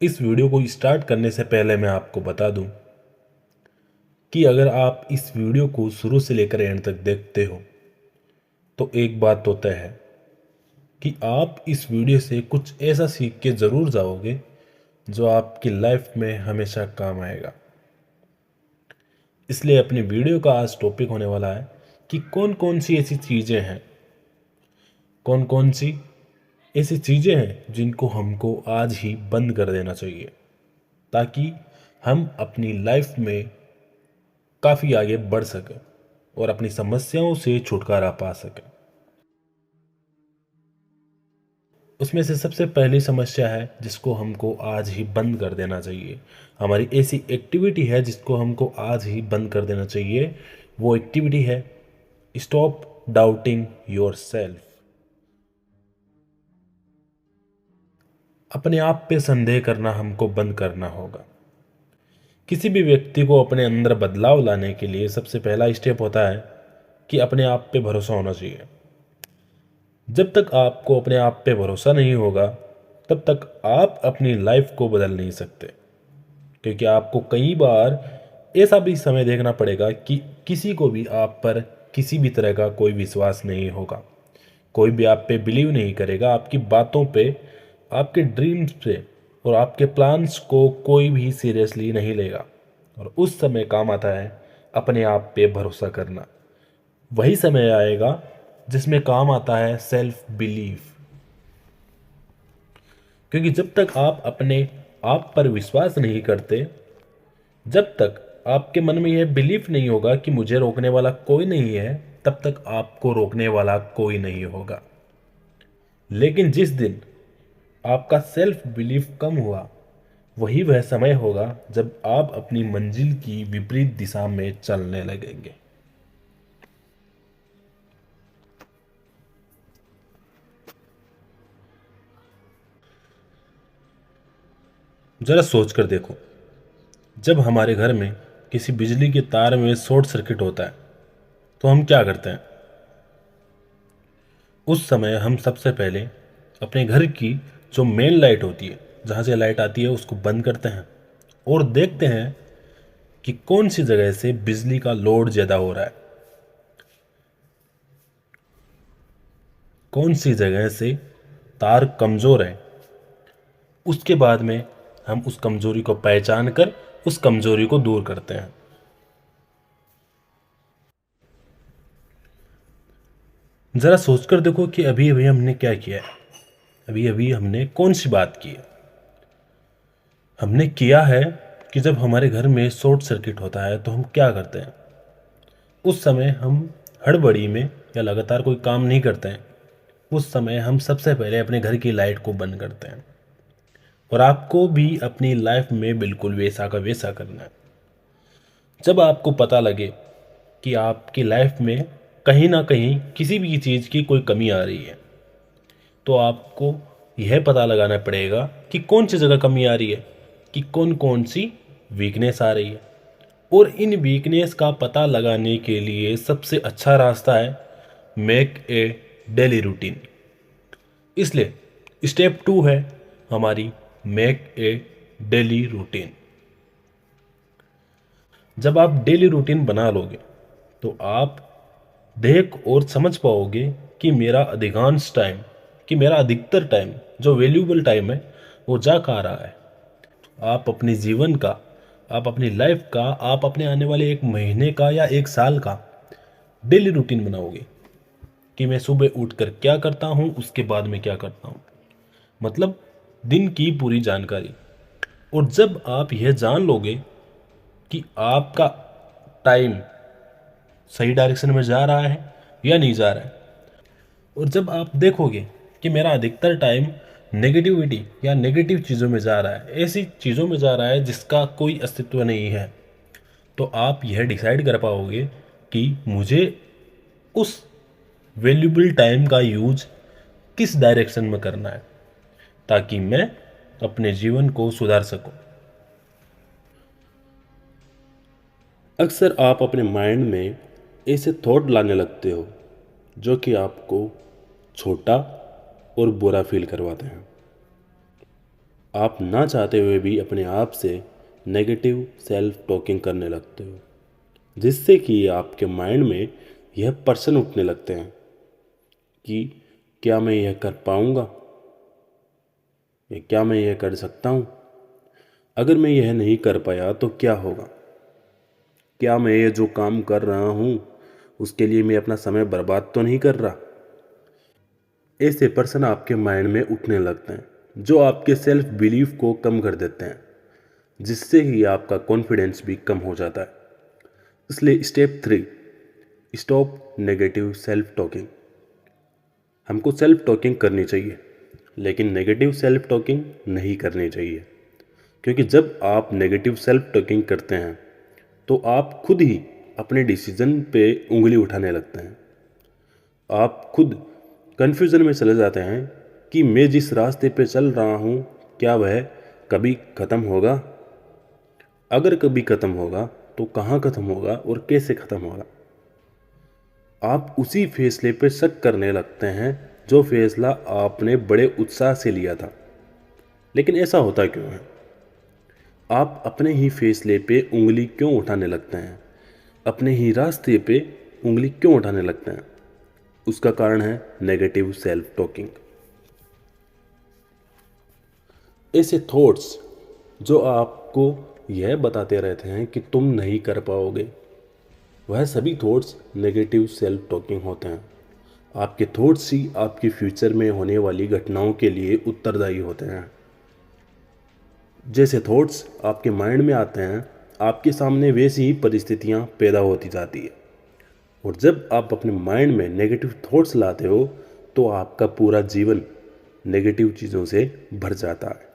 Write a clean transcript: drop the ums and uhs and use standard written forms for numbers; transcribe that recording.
इस वीडियो को स्टार्ट करने से पहले मैं आपको बता दूं कि अगर आप इस वीडियो को शुरू से लेकर एंड तक देखते हो तो एक बात तो तय है कि आप इस वीडियो से कुछ ऐसा सीख के ज़रूर जाओगे जो आपकी लाइफ में हमेशा काम आएगा। इसलिए अपनी वीडियो का आज टॉपिक होने वाला है कि कौन कौन सी ऐसी चीज़ें हैं, कौन कौन सी ऐसी चीज़ें हैं जिनको हमको आज ही बंद कर देना चाहिए ताकि हम अपनी लाइफ में काफ़ी आगे बढ़ सकें और अपनी समस्याओं से छुटकारा पा सकें। उसमें से सबसे पहली समस्या है जिसको हमको आज ही बंद कर देना चाहिए। हमारी ऐसी एक्टिविटी है जिसको हमको आज ही बंद कर देना चाहिए। वो एक्टिविटी है स्टॉप डाउटिंग योर सेल्फ। अपने आप पे संदेह करना हमको बंद करना होगा। किसी भी व्यक्ति को अपने अंदर बदलाव लाने के लिए सबसे पहला स्टेप होता है कि अपने आप पे भरोसा होना चाहिए। जब तक आपको अपने आप पे भरोसा नहीं होगा तब तक आप अपनी लाइफ को बदल नहीं सकते, क्योंकि आपको कई बार ऐसा भी समय देखना पड़ेगा कि किसी को भी आप पर किसी भी तरह का कोई विश्वास नहीं होगा, कोई भी आप पे बिलीव नहीं करेगा, आपकी बातों पे, आपके ड्रीम्स पे और आपके प्लान्स को कोई भी सीरियसली नहीं लेगा। और उस समय काम आता है अपने आप पे भरोसा करना। वही समय आएगा जिसमें काम आता है सेल्फ बिलीफ, क्योंकि जब तक आप अपने आप पर विश्वास नहीं करते, जब तक आपके मन में यह बिलीफ नहीं होगा कि मुझे रोकने वाला कोई नहीं है, तब तक आपको रोकने वाला कोई नहीं होगा। लेकिन जिस दिन आपका सेल्फ बिलीफ कम हुआ, वही वह समय होगा जब आप अपनी मंजिल की विपरीत दिशा में चलने लगेंगे। जरा सोच कर देखो, जब हमारे घर में किसी बिजली के तार में शॉर्ट सर्किट होता है तो हम क्या करते हैं? उस समय हम सबसे पहले अपने घर की जो मेन लाइट होती है, जहाँ से लाइट आती है, उसको बंद करते हैं और देखते हैं कि कौन सी जगह से बिजली का लोड ज़्यादा हो रहा है, कौन सी जगह से तार कमज़ोर है। उसके बाद में हम उस कमज़ोरी को पहचान कर उस कमज़ोरी को दूर करते हैं। ज़रा सोचकर देखो कि अभी अभी हमने क्या किया है, अभी अभी हमने कौन सी बात की है। हमने किया है कि जब हमारे घर में शॉर्ट सर्किट होता है तो हम क्या करते हैं? उस समय हम हड़बड़ी में या लगातार कोई काम नहीं करते हैं। उस समय हम सबसे पहले अपने घर की लाइट को बंद करते हैं। और आपको भी अपनी लाइफ में बिल्कुल वैसा का वैसा करना है। जब आपको पता लगे कि आपकी लाइफ में कहीं ना कहीं किसी भी चीज़ की कोई कमी आ रही है, तो आपको यह पता लगाना पड़ेगा कि कौन सी जगह कमी आ रही है, कि कौन कौन सी वीकनेस आ रही है। और इन वीकनेस का पता लगाने के लिए सबसे अच्छा रास्ता है मेक ए डेली रूटीन। इसलिए स्टेप 2 है हमारी मेक ए डेली रूटीन। जब आप डेली रूटीन बना लोगे तो आप देख और समझ पाओगे कि मेरा अधिकांश टाइम, कि मेरा अधिकतर टाइम जो वैल्यूबल टाइम है वो जा कहाँ रहा है। आप अपने जीवन का, आप अपनी लाइफ का, आप अपने आने वाले एक महीने का या एक साल का डेली रूटीन बनाओगे कि मैं सुबह उठकर क्या करता हूँ, उसके बाद में क्या करता हूँ, मतलब दिन की पूरी जानकारी। और जब आप यह जान लोगे कि आपका टाइम सही डायरेक्शन में जा रहा है या नहीं जा रहा है, और जब आप देखोगे कि मेरा अधिकतर टाइम नेगेटिविटी या नेगेटिव चीज़ों में जा रहा है, ऐसी चीज़ों में जा रहा है जिसका कोई अस्तित्व नहीं है, तो आप यह डिसाइड कर पाओगे कि मुझे उस वैल्यूबल टाइम का यूज किस डायरेक्शन में करना है ताकि मैं अपने जीवन को सुधार सकूं। अक्सर आप अपने माइंड में ऐसे थॉट लाने लगते हो जो कि आपको छोटा और बुरा फील करवाते हैं। आप ना चाहते हुए भी अपने आप से नेगेटिव सेल्फ टॉकिंग करने लगते हो, जिससे कि आपके माइंड में यह प्रश्न उठने लगते हैं कि क्या मैं यह कर पाऊंगा, या क्या मैं यह कर सकता हूँ। अगर मैं यह नहीं कर पाया तो क्या होगा, क्या मैं ये जो काम कर रहा हूँ उसके लिए मैं अपना समय बर्बाद तो नहीं कर रहा। ऐसे प्रश्न आपके माइंड में उठने लगते हैं जो आपके सेल्फ बिलीफ को कम कर देते हैं, जिससे ही आपका कॉन्फिडेंस भी कम हो जाता है। इसलिए step 3, stop negative self talking. हमको सेल्फ टॉकिंग करनी चाहिए, लेकिन नेगेटिव सेल्फ टॉकिंग नहीं करनी चाहिए, क्योंकि जब आप नेगेटिव सेल्फ टॉकिंग करते हैं तो आप खुद ही अपने डिसीजन पे उंगली उठाने लगते हैं। आप खुद कन्फ्यूज़न में चले जाते हैं कि मैं जिस रास्ते पे चल रहा हूँ क्या वह कभी ख़त्म होगा। अगर कभी ख़त्म होगा तो कहाँ ख़त्म होगा और कैसे ख़त्म होगा। आप उसी फैसले पे शक करने लगते हैं जो फैसला आपने बड़े उत्साह से लिया था। लेकिन ऐसा होता क्यों है? आप अपने ही फैसले पे उंगली क्यों उठाने लगते हैं, अपने ही रास्ते पे उंगली क्यों उठाने लगते हैं? उसका कारण है नेगेटिव सेल्फ टॉकिंग। ऐसे थॉट्स जो आपको यह बताते रहते हैं कि तुम नहीं कर पाओगे, वह सभी थॉट्स नेगेटिव सेल्फ टॉकिंग होते हैं। आपके थॉट्स ही आपके फ्यूचर में होने वाली घटनाओं के लिए उत्तरदायी होते हैं। जैसे थॉट्स आपके माइंड में आते हैं, आपके सामने वैसी ही परिस्थितियाँ पैदा होती जाती है। और जब आप अपने माइंड में नेगेटिव थॉट्स लाते हो तो आपका पूरा जीवन नेगेटिव चीज़ों से भर जाता है।